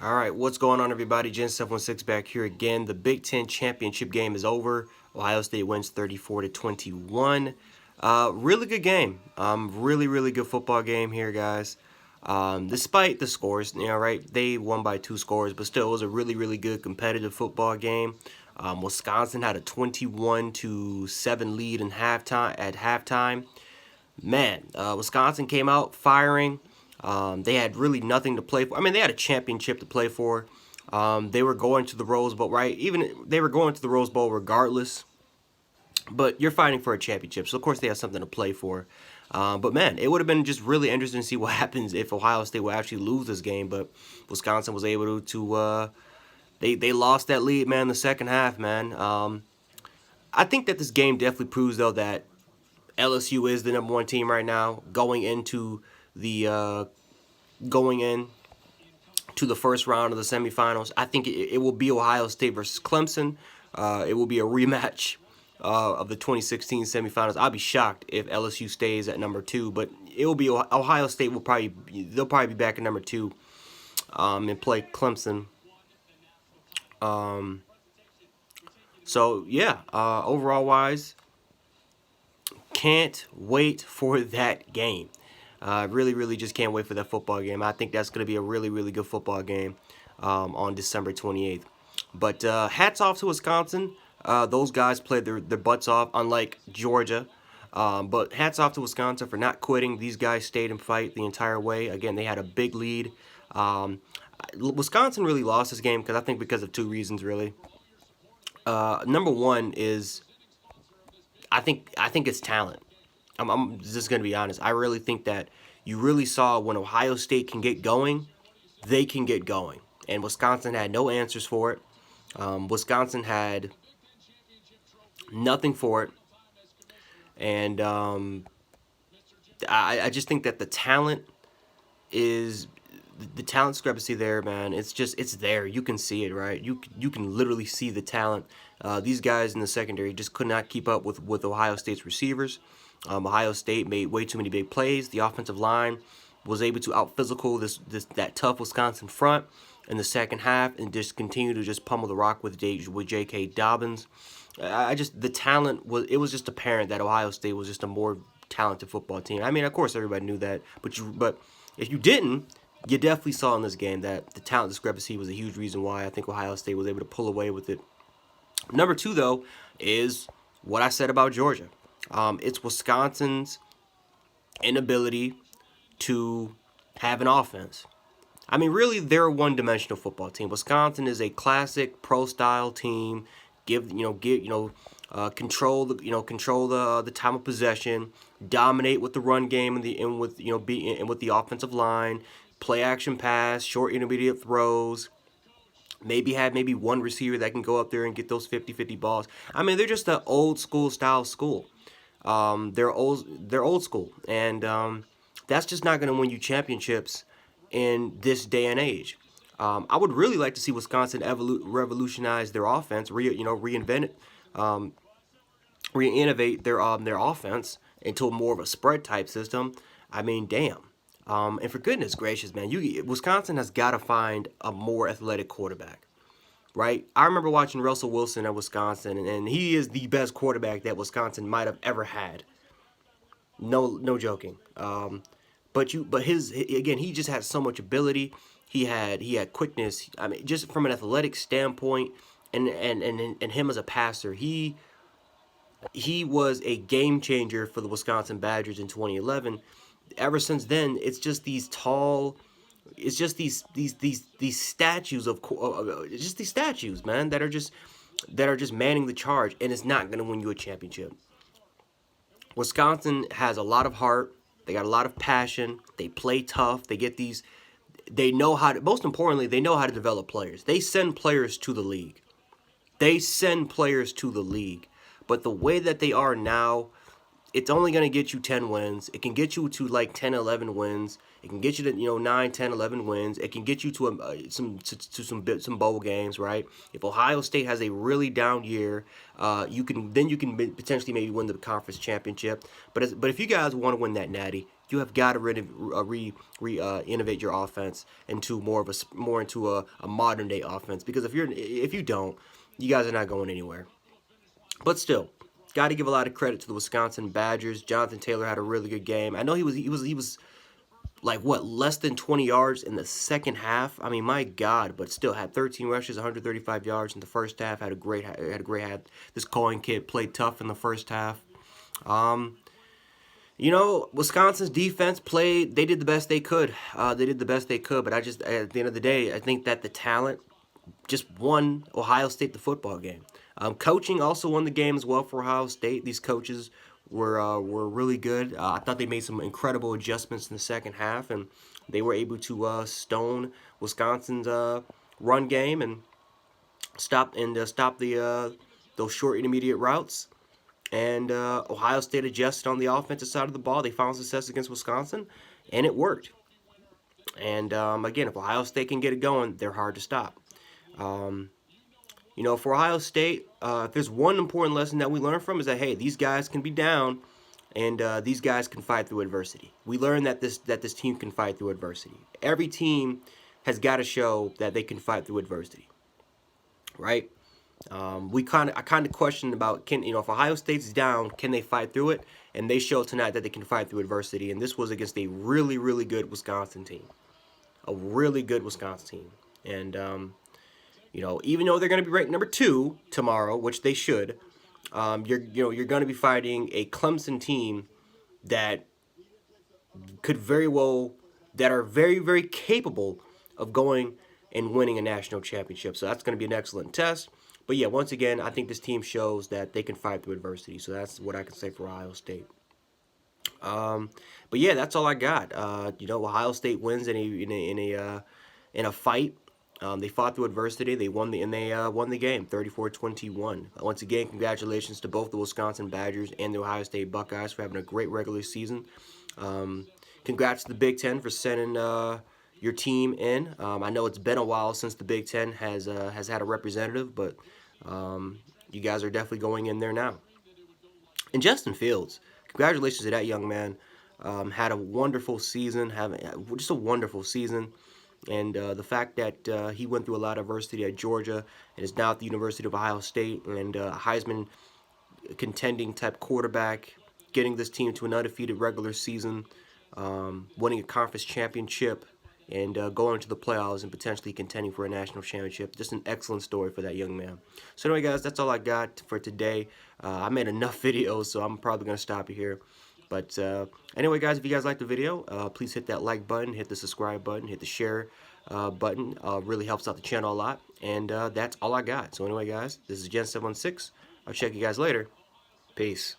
All right, what's going on, everybody? Gen716 back here again. The Big Ten championship game is over. Ohio State wins 34-21. Really good game. Really good football game here, guys. Despite the scores, right? They won by 2 scores, but still, it was a really good competitive football game. Wisconsin had a 21-7 lead in halftime. Man, Wisconsin came out firing. They had really nothing to play for. I mean, they had a championship to play for. They were going to the Rose Bowl, right? Even they were going to the Rose Bowl regardless. But you're fighting for a championship, so of course they have something to play for. But man, it would have been just really interesting to see what happens if Ohio State would actually lose this game. But Wisconsin was able to they lost that lead, man, in the second half, man. I think that this game definitely proves though that LSU is the #1 team right now, going in to the first round of the semifinals. I think it will be Ohio State versus Clemson. It will be a rematch of the 2016 semifinals. I'll be shocked if LSU stays at #2, but it will be Ohio State they'll probably be back at #2 and play Clemson. So yeah, overall wise, can't wait for that game. Really just can't wait for that football game. I think that's going to be a really good football game on December 28th. But hats off to Wisconsin. Those guys played their butts off, unlike Georgia. But hats off to Wisconsin for not quitting. These guys stayed and fight the entire way. Again, they had a big lead. Wisconsin really lost this game because of 2 reasons, really. Number one is I think it's talent. I'm just going to be honest. I really think that you really saw when Ohio State can get going, they can get going. And Wisconsin had no answers for it. Wisconsin had nothing for it. And I just think that the talent discrepancy there, man. It's there. You can see it, right? You can literally see the talent. These guys in the secondary just could not keep up with Ohio State's receivers. Ohio State made way too many big plays. The offensive line was able to out-physical that tough Wisconsin front in the second half and just continue to just pummel the rock with J.K. Dobbins. The talent was just apparent that Ohio State was just a more talented football team. I mean, of course, everybody knew that, but if you didn't, you definitely saw in this game that the talent discrepancy was a huge reason why I think Ohio State was able to pull away with it. Number 2, though, is what I said about Georgia. It's Wisconsin's inability to have an offense. I mean, really, they're a one-dimensional football team. Wisconsin is a classic pro-style team. Control the time of possession, dominate with the run game and with the offensive line, play action pass, short intermediate throws. Maybe have one receiver that can go up there and get those 50-50 balls. I mean, they're just an old school style school. They're old school, and that's just not going to win you championships in this day and age. I would really like to see Wisconsin revolutionize their offense, reinvent it, reinnovate their offense into more of a spread type system. I mean, damn. And for goodness gracious, man, Wisconsin has got to find a more athletic quarterback, right? I remember watching Russell Wilson at Wisconsin, and he is the best quarterback that Wisconsin might have ever had. No joking. He just had so much ability. He had quickness. I mean, just from an athletic standpoint, and him as a passer, he was a game changer for the Wisconsin Badgers in 2011. Ever since then, it's just these statues just these statues, man, that are just manning the charge, and it's not gonna win you a championship. Wisconsin has a lot of heart. They got a lot of passion. They play tough. They know how to. Most importantly, they know how to develop players. They send players to the league. But the way that they are now, it's only going to get you 10 wins. It can get you to like 10, 11 wins. It can get you to 9, 10, 11 wins. It can get you to some bowl games, right? If Ohio State has a really down year, you can potentially maybe win the conference championship. But if you guys want to win that natty, you have got to innovate your offense into more into a modern day offense. Because if you don't, you guys are not going anywhere. But still, got to give a lot of credit to the Wisconsin Badgers. Jonathan Taylor had a really good game. I know he was like what, less than 20 yards in the second half. I mean, my God, but still had 13 rushes, 135 yards in the first half. Had this Cohen kid played tough in the first half. Um, Wisconsin's defense played. They did the best they could. But I just, at the end of the day, I think that the talent just won Ohio State the football game. Coaching also won the game as well for Ohio State. These coaches were really good. I thought they made some incredible adjustments in the second half, and they were able to stone Wisconsin's run game and stop the those short intermediate routes. And Ohio State adjusted on the offensive side of the ball. They found success against Wisconsin, and it worked. And again, if Ohio State can get it going, they're hard to stop. For Ohio State, if there's one important lesson that we learned from is that, hey, these guys can be down, and these guys can fight through adversity. We learned that this team can fight through adversity. Every team has got to show that they can fight through adversity, right? I kind of questioned about if Ohio State's down, can they fight through it? And they showed tonight that they can fight through adversity. And this was against a really, really good Wisconsin team, a really good Wisconsin team. And even though they're going to be ranked number 2 tomorrow, which they should, you're going to be fighting a Clemson team that are very, very capable of going and winning a national championship. So that's going to be an excellent test. But yeah, once again, I think this team shows that they can fight through adversity. So that's what I can say for Ohio State. But yeah, that's all I got. Ohio State wins in a fight. They fought through adversity. They won the game 34-21. Once again, congratulations to both the Wisconsin Badgers and the Ohio State Buckeyes for having a great regular season. Congrats to the Big Ten for sending your team in. I know it's been a while since the Big Ten has had a representative, but you guys are definitely going in there now. And Justin Fields, congratulations to that young man. Had a wonderful season, just a wonderful season. And the fact that he went through a lot of adversity at Georgia and is now at the University of Ohio State, and Heisman contending type quarterback, getting this team to an undefeated regular season, winning a conference championship, and going to the playoffs and potentially contending for a national championship. Just an excellent story for that young man. So anyway, guys, that's all I got for today. I made enough videos, so I'm probably going to stop it here. But anyway, guys, if you guys liked the video, please hit that like button, hit the subscribe button, hit the share button. Really helps out the channel a lot. And that's all I got. So anyway, guys, this is Gen716. I'll check you guys later. Peace.